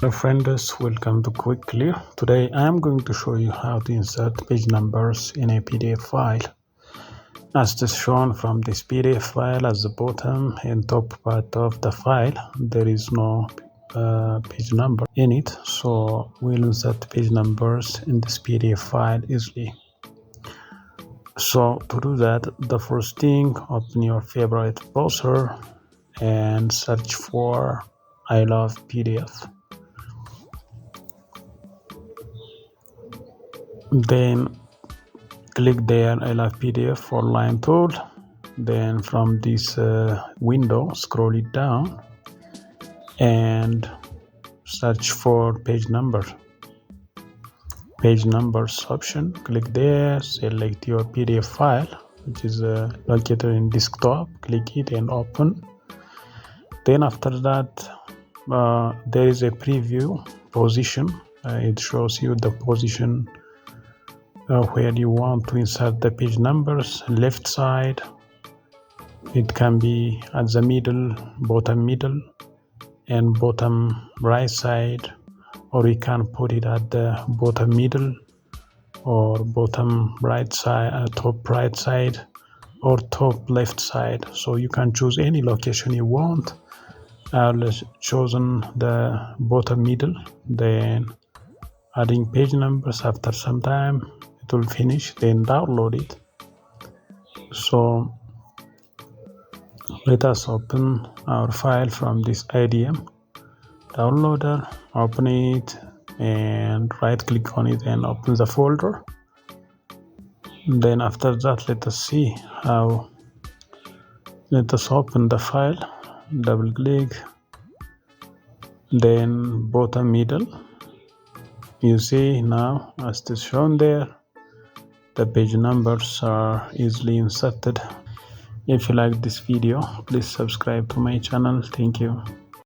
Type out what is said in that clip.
Hello friends, welcome to Quickly. Today I am going to show you how to insert page numbers in a PDF file. As this shown from this PDF file, at the bottom and top part of the file, there is no page number in it, so we'll insert page numbers in this PDF file easily. So to do that, the first thing, open your favorite browser and search for I love PDF. Then click there I love PDF for line tool. Then from this window, scroll it down and search for page numbers option. Click there, select your PDF file, which is located in desktop. Click it and open. Then after that, there is a preview position. It shows you the position where you want to insert the page numbers. Left side, it can be at the middle, bottom middle, and bottom right side, or you can put it at the bottom middle or bottom right side, top right side, or top left side. So you can choose any location you want. I've chosen the bottom middle. Then adding page numbers. After some time it will finish, then download it. So let us open our file from this IDM downloader. Open it and right click on it and open the folder. Then after that, let us open the file. Double click, then bottom middle. You see now, as it is shown there, the page numbers are easily inserted. If you like this video, please subscribe to my channel. Thank you.